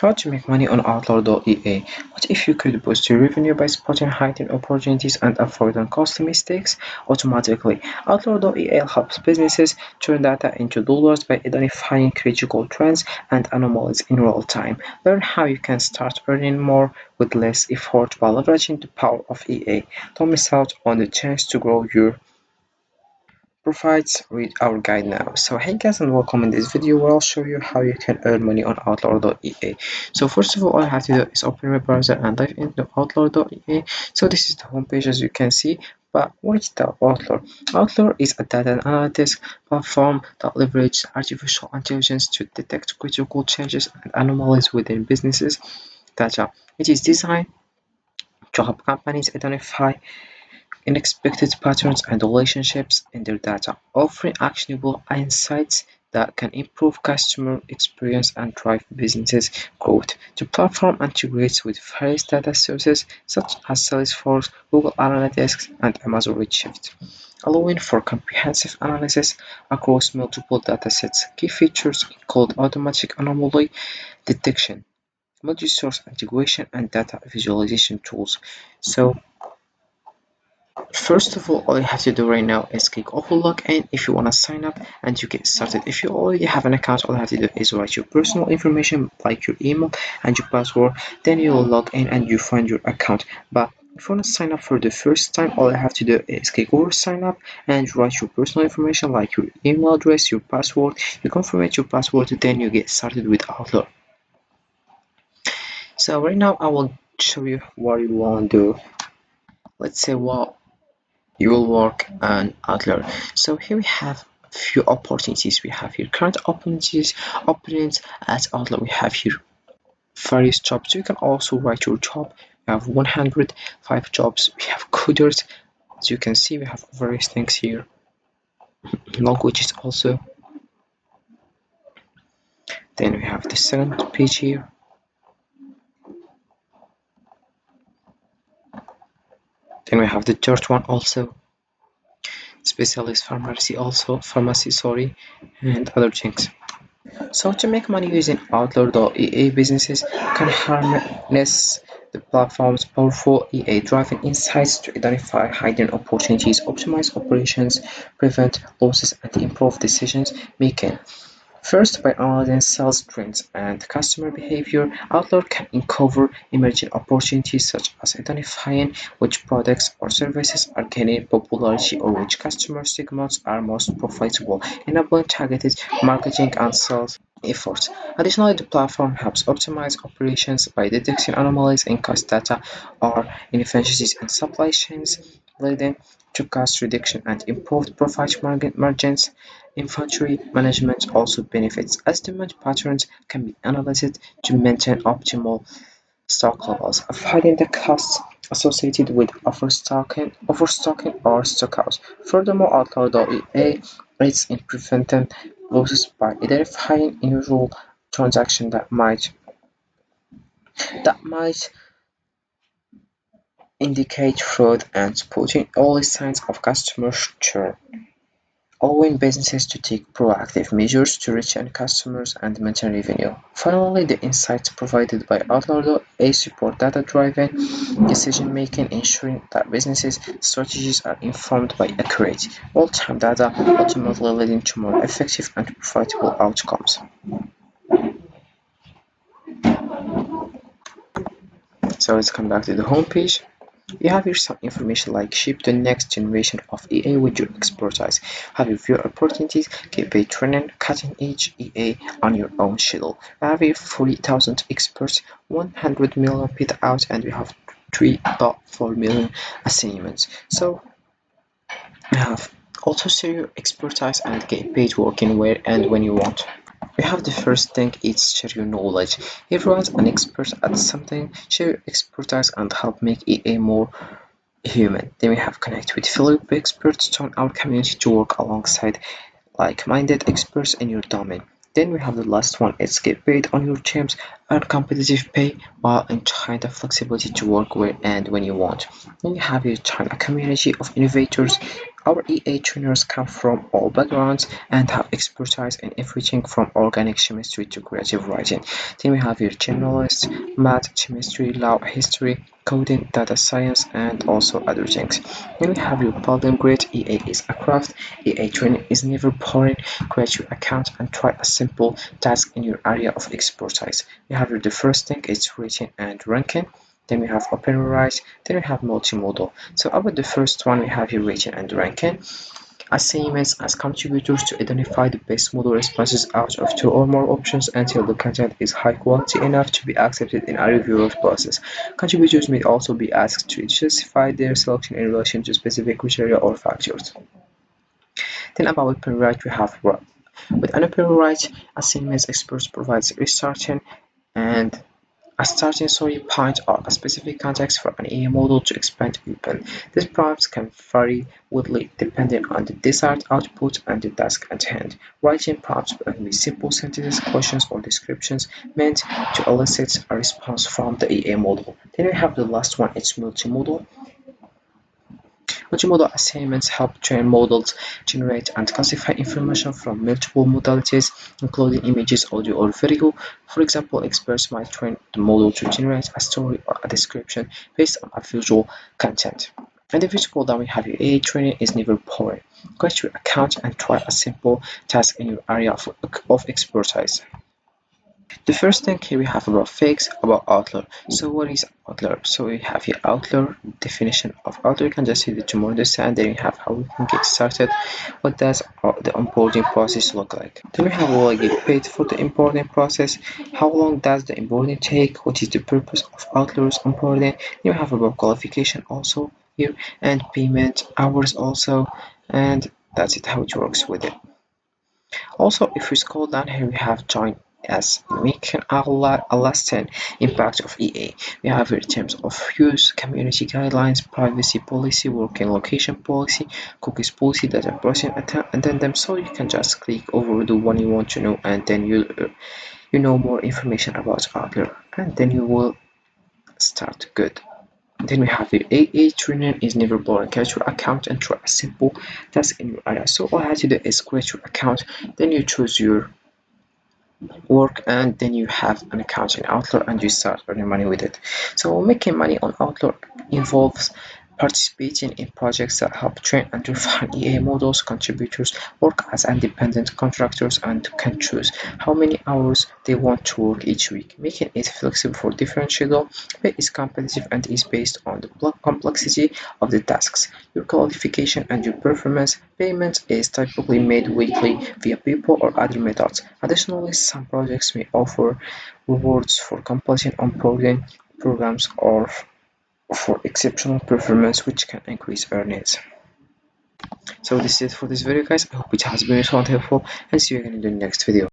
How to make money on Outlier.ea. What if you could boost your revenue by spotting hidden opportunities and avoiding costly mistakes automatically? Outlier.ea helps businesses turn data into dollars by identifying critical trends and anomalies in real time. Learn how you can start earning more with less effort while leveraging the power of EA. Don't miss out on the chance to grow your provides read our guide now. So hey guys, and welcome. In this video where I'll show you how you can earn money on Outlier.ea. So first of all I have to do is open my browser and dive into Outlier.ea. So this is the homepage as you can see. But what is the Outlier? Outlier is a data analytics platform that leverages artificial intelligence to detect critical changes and anomalies within businesses data. It is designed to help companies identify unexpected patterns and relationships in their data, offering actionable insights that can improve customer experience and drive business growth. The platform integrates with various data sources such as Salesforce, Google Analytics, and Amazon Redshift, allowing for comprehensive analysis across multiple datasets. Key features include automatic anomaly detection, multi-source integration, and data visualization tools. So first of all you have to do right now is click open login if you want to sign up and you get started. If you already have an account, all you have to do is write your personal information like your email and your password, then you will log in and you find your account. But if you want to sign up for the first time, all you have to do is click over sign up and write your personal information like your email address, your password. You confirm your password, then you get started with Outlier. So right now I will show you what you want to do. Let's say what you will work on Outlier. So here we have a few opportunities. We have here current openings at Outlier. We have here various jobs. You can also write your job. We have 105 jobs. We have coders. As you can see, we have various things here. Languages also. Then we have the second page here. Then we have the third one also. Specialist pharmacy, sorry, and other things. So to make money using Outlier.ea, businesses can harness the platform's powerful EA-driven insights to identify hidden opportunities, optimize operations, prevent losses, and improve decision making. First, by analyzing sales trends and customer behavior, Outlier can uncover emerging opportunities such as identifying which products or services are gaining popularity or which customer segments are most profitable, enabling targeted marketing and sales efforts. Additionally, the platform helps optimize operations by detecting anomalies in cost data or inefficiencies in supply chains, leading to cost reduction and improved profit margins. Inventory management also benefits as demand patterns can be analyzed to maintain optimal stock levels, avoiding the costs associated with overstocking or stockouts. Furthermore, Outlier.ea aids in preventing losses by identifying unusual transactions that might indicate fraud and spotting early signs of customer churn, allowing businesses to take proactive measures to retain customers and maintain revenue. Finally, the insights provided by Outlier.ea support data-driven decision-making, ensuring that businesses' strategies are informed by accurate, real-time data, ultimately leading to more effective and profitable outcomes. So let's come back to the homepage. You have here some information like shape the next generation of EA with your expertise, have your view opportunities, get paid training, cutting edge EA on your own schedule. We have here 40,000 experts, 100 million paid out, and we have 3.4 million assignments. So we have also share your expertise and get paid working where and when you want. We have the first thing is share your knowledge. Everyone's an expert at something. Share your expertise and help make EA more human. Then we have connect with fellow experts, join our community to work alongside like-minded experts in your domain. Then we have the last one, it's get paid on your terms, earn competitive pay while enjoying the flexibility to work where and when you want. Then you have your join a community of innovators Our EA trainers come from all backgrounds and have expertise in everything from organic chemistry to creative writing. Then we have your generalists, math, chemistry, law, history, coding, data science, and also other things. Then we have your building grid. EA is a craft. EA training is never boring. Create your account and try a simple task in your area of expertise. We have your the first thing is reading and ranking. Then we have OpenWrite, then we have multimodal. So about the first one, we have your rating and ranking. Assignments as contributors to identify the best model responses out of two or more options until the content is high quality enough to be accepted in a reviewer process. Contributors may also be asked to justify their selection in relation to specific criteria or factors. Then about OpenWrite, we have with an OpenWrite assignments experts provides restarting and a starting story point or a specific context for an AI model to expand upon. These prompts can vary widely depending on the desired output and the task at hand. Writing prompts can be simple sentences, questions, or descriptions meant to elicit a response from the AI model. Then we have the last one, it's multimodal. Multimodal assignments help train models generate and classify information from multiple modalities, including images, audio, or video. For example, experts might train the model to generate a story or a description based on a visual content. And the visual that we have your AI training is never boring. Create your account and try a simple task in your area of expertise. The first thing here we have about fakes, about Outlier. So what is Outlier? So we have here Outlier, definition of Outlier. You can just see the to understand. Then we have how we can get started. What does the onboarding process look like? Then we have will I get paid for the onboarding process? How long does the onboarding take? What is the purpose of Outlier's onboarding? Then we have about qualification also here and payment hours also, and that's it how it works with it. Also, if we scroll down here, we have join as making a lasting impact of EA. We have in terms of use, community guidelines, privacy policy, working location policy, cookies policy, data processing addendum. So you can just click over the one you want to know, and then you know more information about Outlier, and then you will start good. Then we have the AA training is never boring. Create your account and try a simple task in your area. So all I have to do is create your account, then you choose your work, and then you have an account in Outlier and you start earning money with it. So making money on Outlier involves participating in projects that help train and refine EA models. Contributors work as independent contractors and can choose how many hours they want to work each week, making it flexible for different schedules. Pay is competitive and is based on the complexity of the tasks, your qualification, and your performance. Payment is typically made weekly via PayPal or other methods. Additionally, some projects may offer rewards for completing onboarding programs or for exceptional performance, which can increase earnings. So this is it for this video, guys. I hope it has been useful and helpful, and see you again in the next video.